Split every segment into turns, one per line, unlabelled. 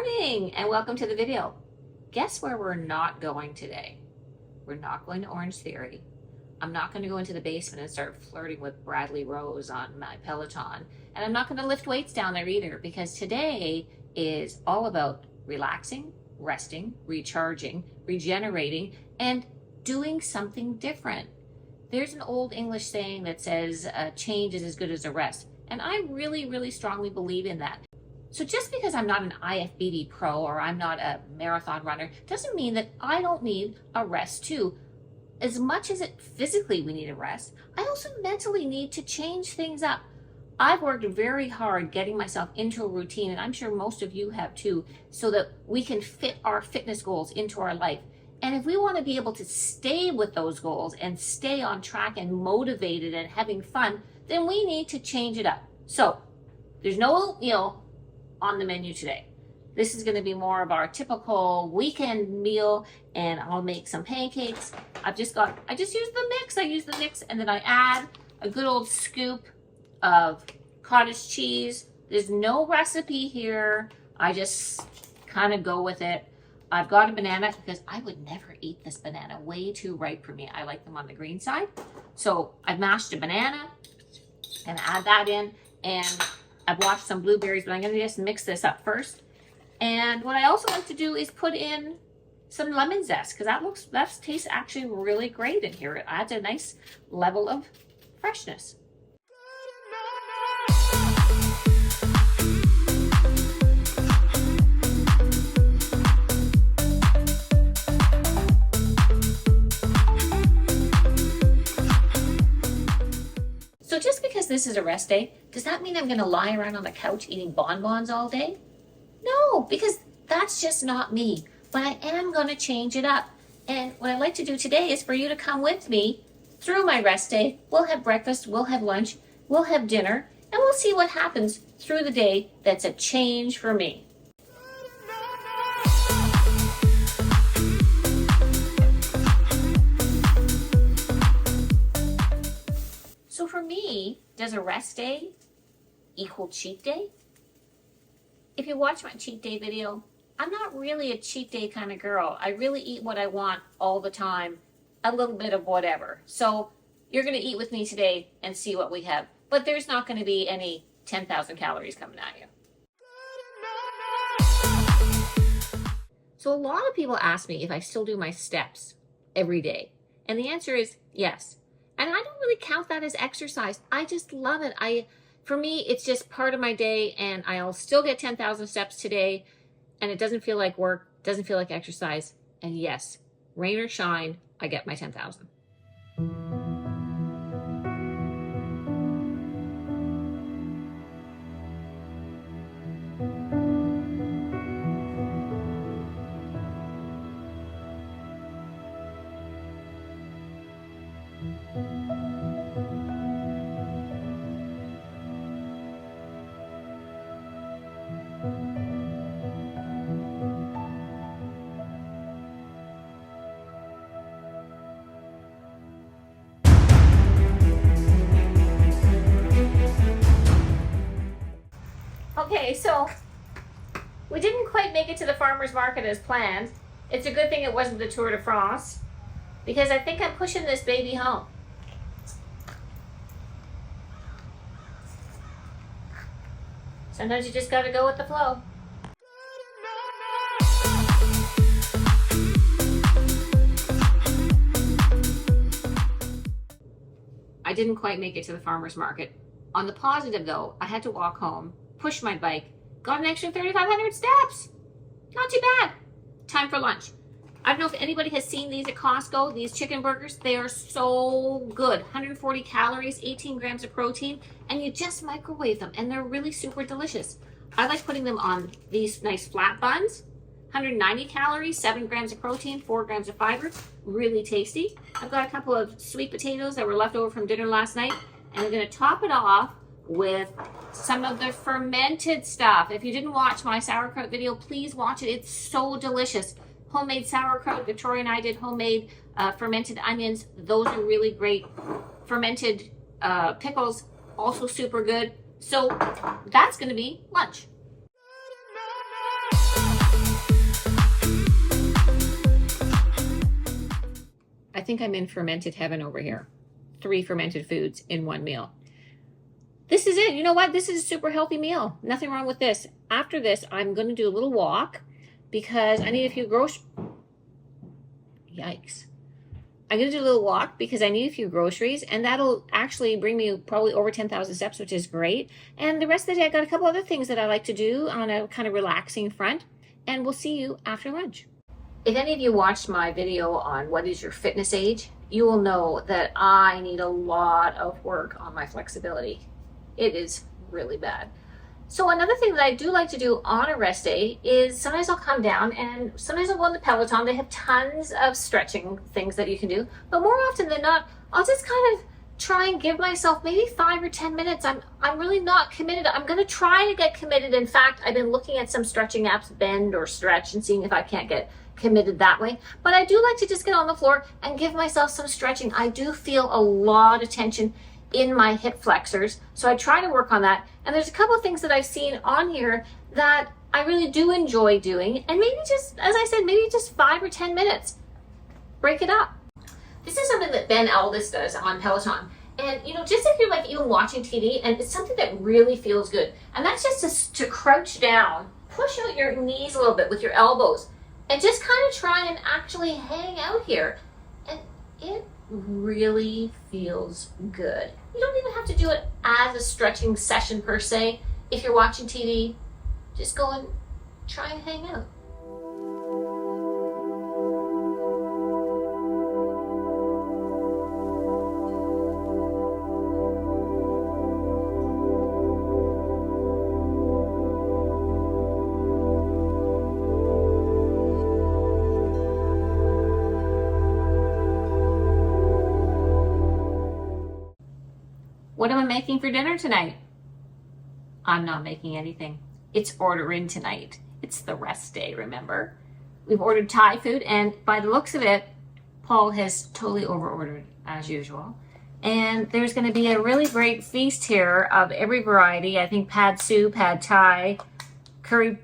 morning and welcome to the video. Guess where we're not going today? We're not going to Orange Theory. I'm not going to go into the basement and start flirting with Bradley Rose on my Peloton. And I'm not going to lift weights down there either, because today is all about relaxing, resting, recharging, regenerating, and doing something different. There's an old English saying that says change is as good as a rest. And I really strongly believe in that. So just because I'm not an IFBB pro or I'm not a marathon runner doesn't mean that I don't need a rest too. As much as it physically we need a rest, I also mentally need to change things up. I've worked very hard getting myself into a routine, and I'm sure most of you have too, so that we can fit our fitness goals into our life. And if we want to be able to stay with those goals and stay on track and motivated and having fun, then we need to change it up. So there's no oatmeal on the menu today. This is going to be more of our typical weekend meal, and I'll make some pancakes. I just use the mix. I use the mix, and then I add a good old scoop of cottage cheese. There's no recipe here. I just kind of go with it. I've got a banana because I would never eat this banana. Way too ripe for me. I like them on the green side. So I've mashed a banana and add that in, and I've washed some blueberries, but I'm going to just mix this up first. And what I also like to do is put in some lemon zest, because that tastes actually really great in here. It adds a nice level of freshness. So just because this is a rest day, does that mean I'm going to lie around on the couch eating bonbons all day? No, because that's just not me. But I am going to change it up. And what I'd like to do today is for you to come with me through my rest day. We'll have breakfast, we'll have lunch, we'll have dinner, and we'll see what happens through the day that's a change for me. So for me, does a rest day equal cheat day? If you watch my cheat day video, I'm not really a cheat day kind of girl. I really eat what I want all the time, a little bit of whatever. So you're going to eat with me today and see what we have. But there's not going to be any 10,000 calories coming at you. So a lot of people ask me if I still do my steps every day. And the answer is yes. And I don't really count that as exercise. I just love it. For me, it's just part of my day, and I'll still get 10,000 steps today, and it doesn't feel like work, doesn't feel like exercise. And yes, rain or shine, I get my 10,000. Okay, so we didn't quite make it to the farmer's market as planned. It's a good thing it wasn't the Tour de France, because I think I'm pushing this baby home. Sometimes you just gotta go with the flow. I didn't quite make it to the farmer's market. On the positive though, I had to walk home, push my bike, got an extra 3,500 steps. Not too bad. Time for lunch. I don't know if anybody has seen these at Costco, these chicken burgers. They are so good. 140 calories, 18 grams of protein, and you just microwave them, and they're really super delicious. I like putting them on these nice flat buns. 190 calories, 7 grams of protein, 4 grams of fiber. Really tasty. I've got a couple of sweet potatoes that were left over from dinner last night, and I'm going to top it off with some of the fermented stuff. If you didn't watch my sauerkraut video, please watch it. It's so delicious. Homemade sauerkraut. Victoria and I did homemade fermented onions. Those are really great. Fermented pickles, also super good. So that's going to be lunch. think I'm in fermented heaven over here. 3 fermented foods in one meal. This is it. You know what? This is a super healthy meal. Nothing wrong with this. After this, I'm going to do a little walk because I need a few groceries. Yikes. I'm going to do a little walk because I need a few groceries, and that'll actually bring me probably over 10,000 steps, which is great. And the rest of the day, I got a couple other things that I like to do on a kind of relaxing front, and we'll see you after lunch. If any of you watched my video on what is your fitness age, you will know that I need a lot of work on my flexibility. It is really bad. So another thing that I do like to do on a rest day is sometimes I'll come down and sometimes I'll go on the Peloton. They have tons of stretching things that you can do, but more often than not, I'll just kind of try and give myself maybe 5 or 10 minutes. I'm really not committed. I'm going to try to get committed. In fact, I've been looking at some stretching apps, Bend or Stretch, and seeing if I can't get committed that way. But I do like to just get on the floor and give myself some stretching. I do feel a lot of tension in my hip flexors, so I try to work on that. And there's a couple of things that I've seen on here that I really do enjoy doing, and maybe just, as I said, maybe just 5 or 10 minutes. Break it up. This is something that Ben Aldis does on Peloton. And you know, just if you're like even watching TV, and it's something that really feels good, and that's just to crouch down, push out your knees a little bit with your elbows, and just kind of try and actually hang out here. And it really feels good. You don't even have to do it as a stretching session per se. If you're watching TV, just go and try and hang out. What am I making for dinner tonight? I'm not making anything. It's order in tonight. It's the rest day, remember? We've ordered Thai food, and by the looks of it, Paul has totally over-ordered as usual. And there's going to be a really great feast here of every variety. I think pad soup, pad Thai, curry,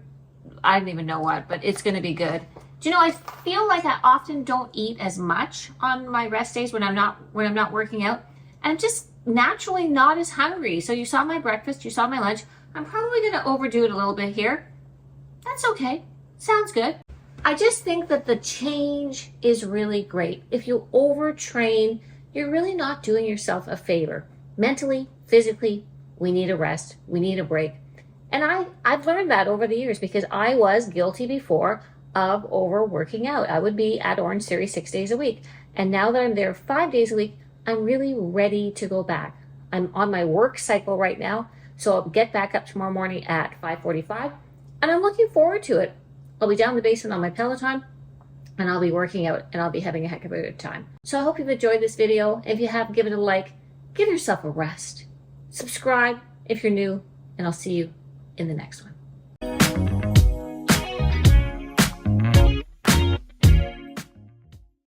I don't even know what, but it's going to be good. Do you know, I feel like I often don't eat as much on my rest days when I'm not working out. And I'm just naturally not as hungry. So you saw my breakfast, you saw my lunch. I'm probably going to overdo it a little bit here. That's okay. Sounds good. I just think that the change is really great. If you overtrain, you're really not doing yourself a favor. Mentally, physically, we need a rest. We need a break. And I've learned that over the years because I was guilty before of overworking out. I would be at Orange Theory 6 days a week. And now that I'm there 5 days a week, I'm really ready to go back. I'm on my work cycle right now, so I'll get back up tomorrow morning at 5:45, and I'm looking forward to it. I'll be down in the basement on my Peloton, and I'll be working out, and I'll be having a heck of a good time. So I hope you've enjoyed this video. If you have, give it a like. Give yourself a rest. Subscribe if you're new, and I'll see you in the next one.